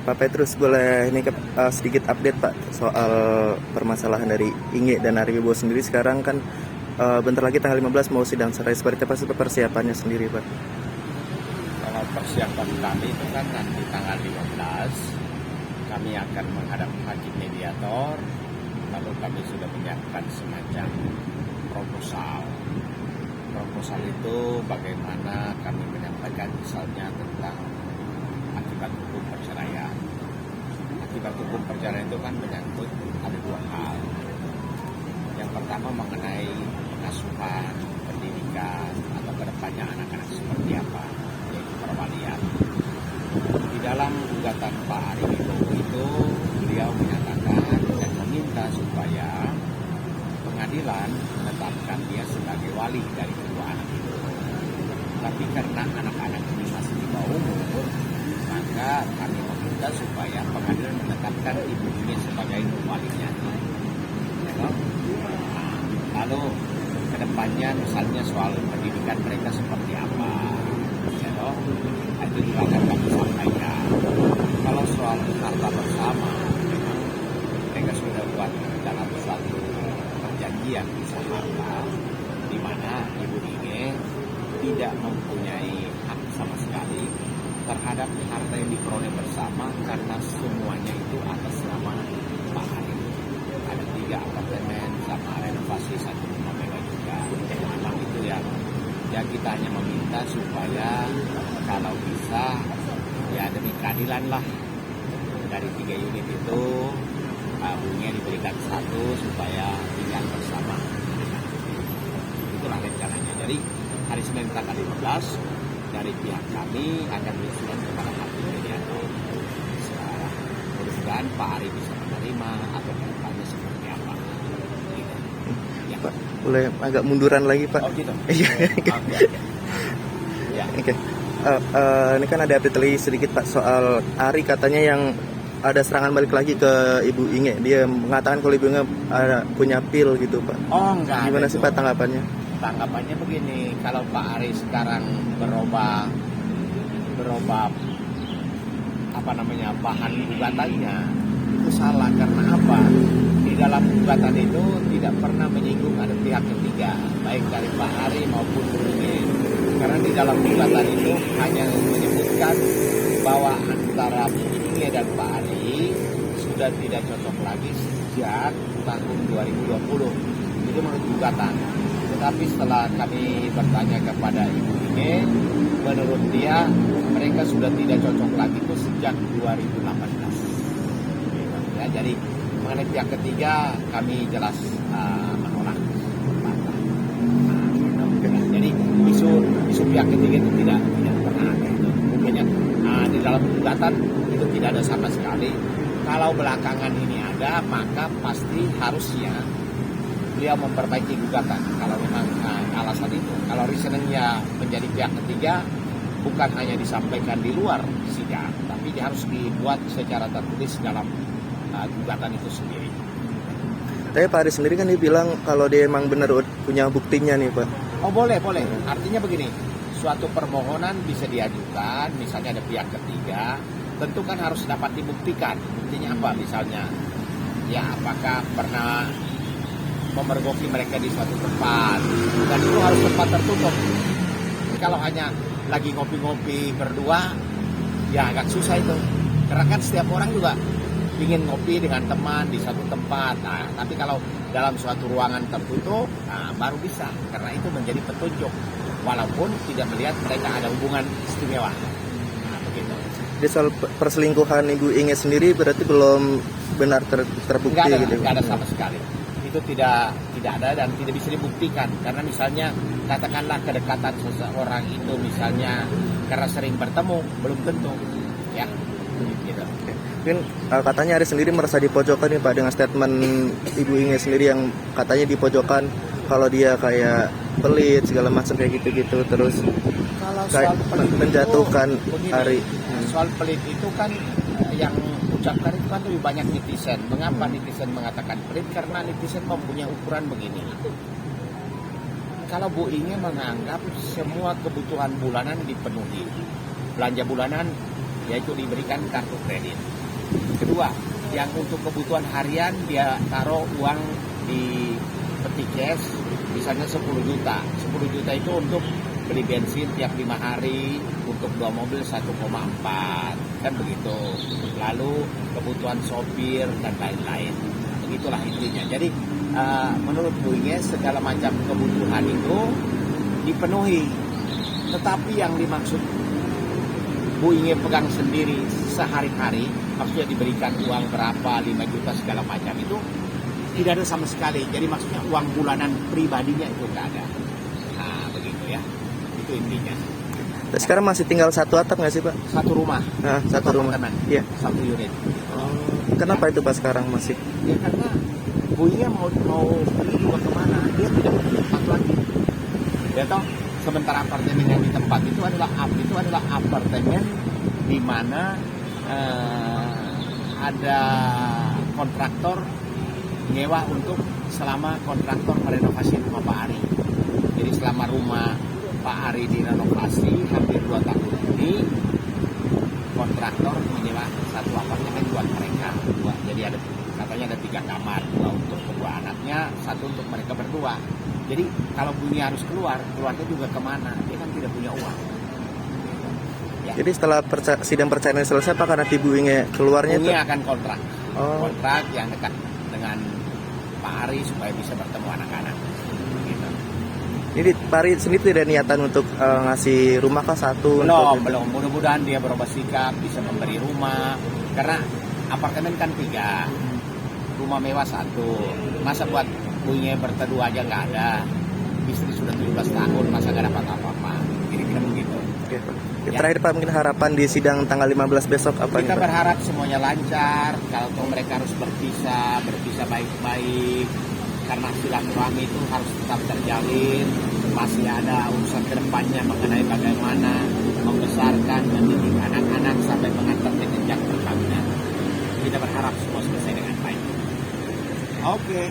Pak Petrus, boleh ini sedikit update Pak soal permasalahan dari Inge dan Ari Wibowo sendiri. Sekarang kan bentar lagi tanggal 15 mau sidang cerai. Seperti apa sih persiapannya sendiri Pak? Kalau persiapan kami itu kan nanti tanggal 15 kami akan menghadap hakim mediator, lalu kami sudah menyiapkan semacam proposal. Proposal itu bagaimana kami menyampaikan misalnya tentang akibat hukum perceraian. Akibat hukum perceraian itu kan menyangkut ada dua hal. Yang pertama mengenai pengasuhan, pendidikan, atau kedepannya anak-anak seperti apa, yaitu perwalian. Di dalam gugatan Pak Ari Wibowo itu beliau menyatakan dan meminta supaya pengadilan menetapkan dia sebagai wali dari kedua anak itu. Tapi karena anak-anak ini masih di bawah umur, maka kami meminta supaya pengadilan menetapkan ibu ini sebagai walinya. Lalu kedepannya misalnya soal pendidikan mereka seperti apa, itu juga akan kami sampaikan. Kalau soal harta bersama, memang mereka sudah buat dalam suatu perjanjian bisa harta, di mana Ibu Inge tidak mempunyai hak sama sekali terhadap harta yang diperoleh bersama karena semuanya itu atas nama Pak Ari. Ada 3 apartemen sama renovasi 1 rumah mewah juga. Memang itu yang kita hanya meminta supaya kalau bisa ya demi keadilan lah dari 3 unit itu bunyinya diberikan 1 supaya tinggal bersama. Itulah rencananya. Jadi hari Senin tanggal 15 dari pihak kami akan diusulkan kepada hakim mediator. Mudah-mudahan Pak Ari bisa menerima atau kedepannya seperti apa. Gitu. Ya. Pak, boleh agak munduran lagi Pak? Oh gitu. Ya. Oke. Ini kan ada update lagi sedikit Pak soal Ari, katanya yang ada serangan balik lagi ke Ibu Inge. Dia mengatakan kalau Ibu Inge punya pil gitu Pak. Oh enggak. Gimana sih Pak tanggapannya? Tanggapannya begini, kalau Pak Ari sekarang berubah bahan gugatannya itu salah. Karena apa? Di dalam gugatan itu tidak pernah menyinggung ada pihak ketiga, baik dari Pak Ari maupun Inge. Karena di dalam gugatan itu hanya menyebutkan bahwa antara Inge dan Pak Ari sudah tidak cocok lagi sejak tahun 2020. Itu menurut gugatan. Tetapi setelah kami bertanya kepada Ibu Inge, menurut dia mereka sudah tidak cocok lagi itu sejak 2018. Ya, jadi mengenai pihak ketiga kami jelas menolak. Jadi isu pihak ketiga itu tidak pernah ada itu. Mungkin di dalam gugatan itu tidak ada sama sekali. Kalau belakangan ini ada, maka pasti harusnya beliau memperbaiki gugatan kalau memang alasan itu. Kalau reasoningnya menjadi pihak ketiga bukan hanya disampaikan di luar sidang, tapi dia harus dibuat secara tertulis dalam gugatan itu sendiri. Tapi Pak Ari sendiri kan dia bilang kalau dia emang benar punya buktinya nih Pak. Oh boleh. Artinya begini, suatu permohonan bisa diajukan, misalnya ada pihak ketiga, tentu kan harus dapat dibuktikan. Buktinya apa misalnya? Ya apakah pernah memergoki mereka di suatu tempat, dan itu harus tempat tertutup. Jadi kalau hanya lagi ngopi-ngopi berdua, ya agak susah itu. Karena kan setiap orang juga ingin ngopi dengan teman di satu tempat. Nah, tapi kalau dalam suatu ruangan tertutup, baru bisa. Karena itu menjadi petunjuk, walaupun tidak melihat mereka ada hubungan istimewa. Begitu. Jadi soal perselingkuhan Ibu Inge sendiri berarti belum benar terbukti gitu? Nggak ada sama sekali. Itu tidak ada dan tidak bisa dibuktikan. Karena misalnya katakanlah kedekatan seseorang itu misalnya karena sering bertemu, belum tentu ya gitu. Mungkin katanya Ari sendiri merasa dipojokkan nih Pak dengan statement Ibu Inge sendiri yang katanya dipojokkan kalau dia kayak pelit segala macam kayak gitu-gitu, terus kalau kayak menjatuhkan Ari. Soal pelit itu kan yang ucapkan itu kan lebih banyak netizen. Mengapa netizen mengatakan pelit? Karena netizen mempunyai ukuran begini. Kalau Bu Inge menganggap semua kebutuhan bulanan dipenuhi, belanja bulanan yaitu diberikan kartu kredit. Kedua, yang untuk kebutuhan harian dia taruh uang di peti cash, misalnya 10 juta. 10 juta itu untuk beli bensin tiap 5 hari, untuk 2 mobil 1,4, kan begitu. Lalu kebutuhan sopir dan lain-lain. Begitulah intinya. Jadi menurut Bu Inge segala macam kebutuhan itu dipenuhi. Tetapi yang dimaksud Bu Inge pegang sendiri sehari-hari, maksudnya diberikan uang berapa, 5 juta segala macam itu tidak ada sama sekali. Jadi maksudnya uang bulanan pribadinya itu nggak ada. Nah begitu ya, itu intinya. Dan sekarang masih tinggal satu atap nggak sih Pak? Satu rumah, Nah, satu rumah. apartemen, Iya. satu unit. Kenapa itu Pak sekarang masih? Ya karena Bu Inge mau pergi juga kemana, dia tidak punya tempat lagi. Ya toh, sementara apartemen yang di tempat itu adalah apartemen di mana ada kontraktor nyewa untuk selama kontraktor merenovasi rumah Pak Ari. Jadi selama rumah Pak Ari direnovasi hampir 2 tahun ini, kontraktor menyewa satu apartemen buat mereka. Jadi ada katanya ada 3 kamar, 2 untuk kedua anaknya, 1 untuk mereka berdua. Jadi kalau bunyi harus keluarnya juga kemana? Dia kan tidak punya uang. Ya. Jadi setelah sidang perceraian selesai Pak, karena Ibu Inge keluarnya itu? Bunyi akan kontrak. Oh. Kontrak yang dekat dengan Pak Ari supaya bisa bertemu anak-anak. Gitu. Jadi Pak Ari sendiri tidak niatan untuk ngasih rumah kah satu? Belum. Mudah-mudahan dia berubah sikap, bisa memberi rumah. Karena apartemen kan 3, rumah mewah 1. Masa buat punya bertedua aja nggak ada. Istri sudah 17 tahun, masa nggak dapat apa-apa. Kira-kira begitu. Oke, Pak. Terakhir Pak, mungkin harapan di sidang tanggal 15 besok apa Kita nih Pak? berharap semuanya lancar. Kalau mereka harus berpisah baik-baik. Karena silaturahmi itu harus tetap terjalin. Masih ada urusan kedepannya mengenai bagaimana membesarkan, mendidik anak-anak sampai mengantar ke jenjang perkawinan. Kita berharap semua selesai dengan baik. Oke.